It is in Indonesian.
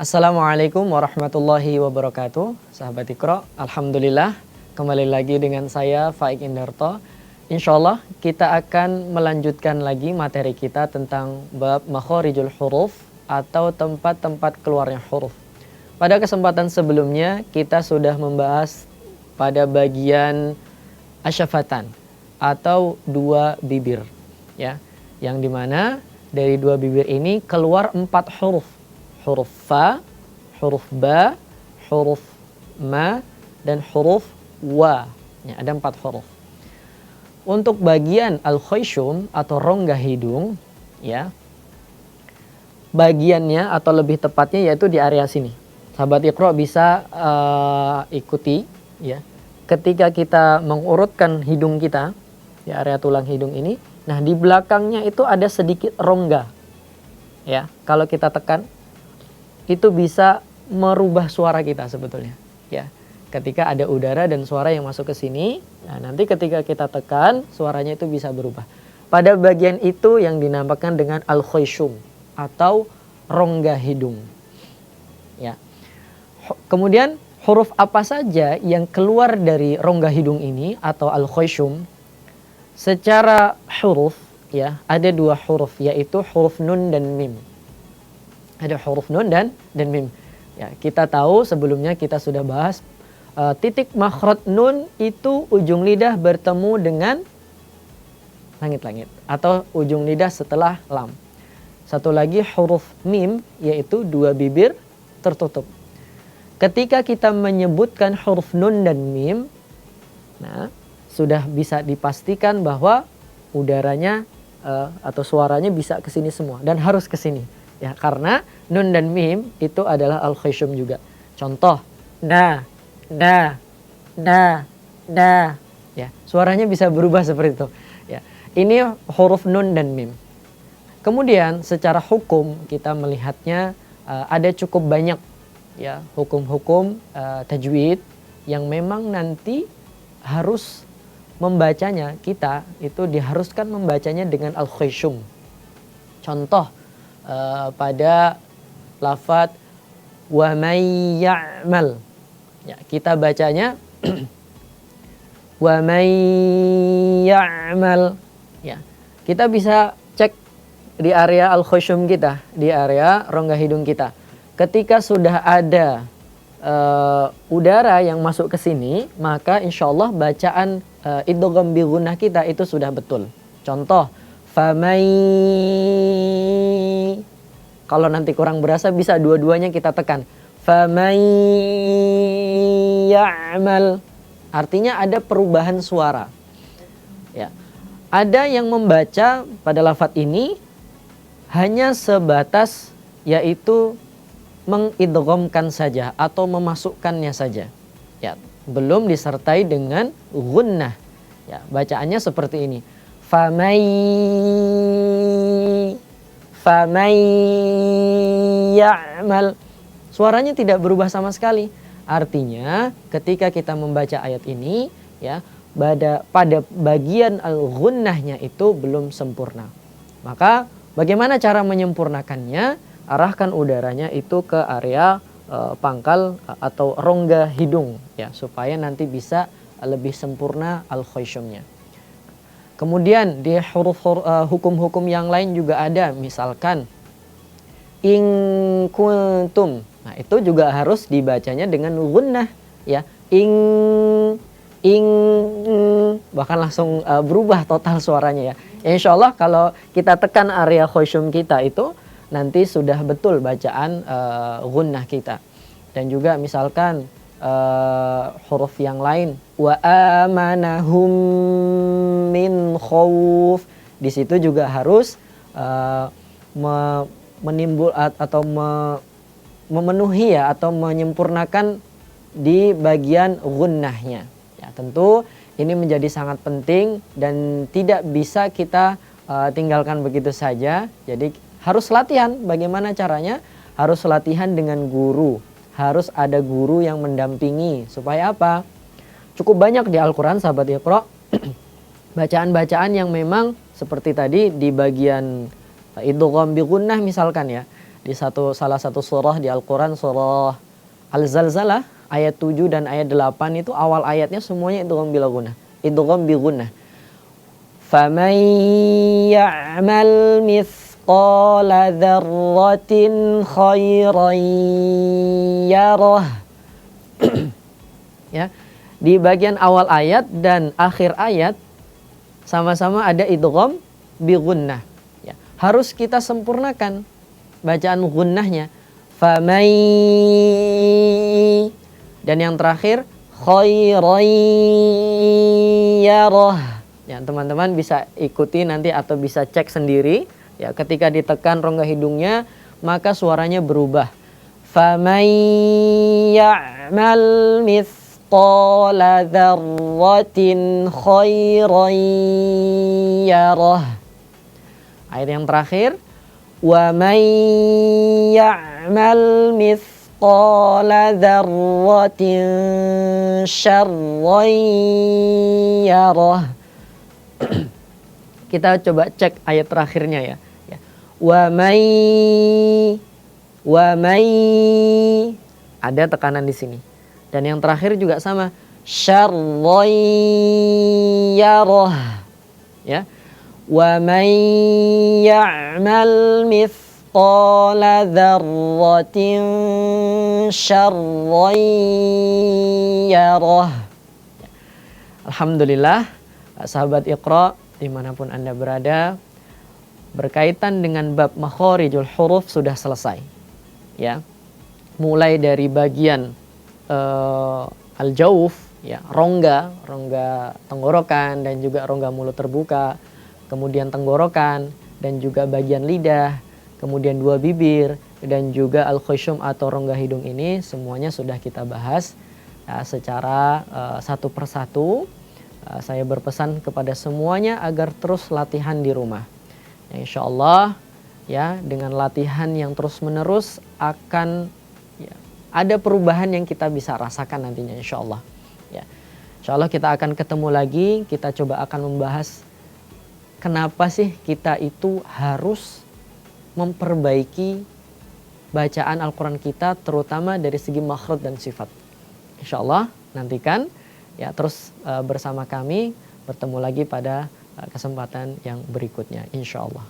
Assalamualaikum warahmatullahi wabarakatuh. Sahabat Iqra, alhamdulillah kembali lagi dengan saya Faik Indarto. Insyaallah kita akan melanjutkan lagi materi kita tentang bab makharijul huruf atau tempat-tempat keluarnya huruf. Pada kesempatan sebelumnya kita sudah membahas pada bagian asyafatan atau dua bibir, ya, yang dimana dari dua bibir ini keluar 4 huruf. Huruf fa, huruf ba, huruf ma, dan huruf wa. Ya, ada 4 huruf. Untuk bagian al-khayshum atau rongga hidung, ya, bagiannya atau lebih tepatnya yaitu di area sini. Sahabat Iqra bisa ikuti, ya. Ketika kita mengurutkan hidung kita di area tulang hidung ini, nah di belakangnya itu ada sedikit rongga. Ya, kalau kita tekan itu bisa merubah suara kita sebetulnya, ya. Ketika ada udara dan suara yang masuk ke sini, nah nanti ketika kita tekan suaranya itu bisa berubah. Pada bagian itu yang dinamakan dengan al-khayshum atau rongga hidung, ya. Kemudian huruf apa saja yang keluar dari rongga hidung ini atau al-khayshum? Secara huruf, ya, ada 2 huruf, yaitu huruf nun dan mim. Ada huruf nun dan mim. Ya, kita tahu sebelumnya kita sudah bahas titik makhraj nun itu ujung lidah bertemu dengan langit-langit atau ujung lidah setelah lam. Satu lagi huruf mim yaitu 2 bibir tertutup. Ketika kita menyebutkan huruf nun dan mim, nah sudah bisa dipastikan bahwa udaranya atau suaranya bisa ke sini semua dan harus ke sini. Ya, karena nun dan mim itu adalah al-khayshum juga. Contoh, na. Ya, suaranya bisa berubah seperti itu. Ya, ini huruf nun dan mim. Kemudian secara hukum kita melihatnya ada cukup banyak, ya, hukum-hukum tajwid yang memang nanti harus membacanya, kita itu diharuskan membacanya dengan al-khayshum. Contoh pada lafaz wa may ya'mal, ya, kita bacanya wa may ya'mal, ya. Kita bisa cek di area al-khayshum kita, di area rongga hidung kita. Ketika sudah ada udara yang masuk ke sini, maka insyaallah bacaan idgham bi gunnah kita itu sudah betul. Contoh, famai, kalau nanti kurang berasa bisa dua-duanya kita tekan. Famai ya'mal, artinya ada perubahan suara. Ya. Ada yang membaca pada lafaz ini hanya sebatas yaitu mengidghamkan saja atau memasukkannya saja. Ya, belum disertai dengan gunnah. Ya, bacaannya seperti ini. Famai ya'mal, suaranya tidak berubah sama sekali. Artinya ketika kita membaca ayat ini, ya, pada bagian al-gunnahnya itu belum sempurna. Maka bagaimana cara menyempurnakannya? Arahkan udaranya itu ke area pangkal atau rongga hidung, ya, supaya nanti bisa lebih sempurna al-khayshumnya. Kemudian di hukum-hukum yang lain juga ada, misalkan in kuntum. Nah, itu juga harus dibacanya dengan gunnah, ya. Bahkan langsung berubah total suaranya, ya. Insyaallah kalau kita tekan area khayshum kita itu nanti sudah betul bacaan gunnah kita. Dan juga misalkan huruf yang lain, wa amanahum min khauf, di situ juga harus memenuhi, ya, atau menyempurnakan di bagian gunnahnya. Ya, tentu ini menjadi sangat penting dan tidak bisa kita tinggalkan begitu saja. Jadi harus latihan. Bagaimana caranya? Harus latihan dengan guru. Harus ada guru yang mendampingi. Supaya apa? Cukup banyak di Al-Quran, sahabat Iqra, bacaan-bacaan yang memang seperti tadi di bagian idgham bi gunnah misalkan, ya. di salah satu surah di Al-Quran, surah Al-Zalzalah ayat 7 dan ayat 8 itu awal ayatnya semuanya idgham bil gunnah. Idgham bi gunnah. Faman ya'mal mithqala dzarratin khairan yarah. Ya, di bagian awal ayat dan akhir ayat sama-sama ada idgham bi gunnah. Ya, harus kita sempurnakan bacaan gunnahnya. Faman, dan yang terakhir khairan yarah. Ya, teman-teman bisa ikuti nanti atau bisa cek sendiri. Ya, ketika ditekan rongga hidungnya maka suaranya berubah. Faman ya'mal mithqala dzarratin khairan yarah. Ayat yang terakhir, wa man ya'mal mithqala dzarratin syarran yarah. Kita coba cek ayat terakhirnya ya. Wa may, ada tekanan di sini. Dan yang terakhir juga sama, syarran yarah. Ya. Wa man ya'mal mithqala dzarratin syarran yarah. Alhamdulillah, sahabat Iqra dimanapun Anda berada, berkaitan dengan bab makhorijul huruf sudah selesai. Ya, mulai dari bagian al-jauf, ya, rongga tenggorokan dan juga rongga mulut terbuka, kemudian tenggorokan dan juga bagian lidah, kemudian dua bibir dan juga al-khusyum atau rongga hidung ini semuanya sudah kita bahas ya, secara satu persatu. Saya berpesan kepada semuanya agar terus latihan di rumah. Ya, insya Allah ya, dengan latihan yang terus menerus akan ya, ada perubahan yang kita bisa rasakan nantinya insya Allah. Ya, insya Allah kita akan ketemu lagi, kita coba akan membahas kenapa sih kita itu harus memperbaiki bacaan Al-Quran kita terutama dari segi makhraj dan sifat. Insya Allah nantikan ya, terus bersama kami bertemu lagi pada kesempatan yang berikutnya insya Allah.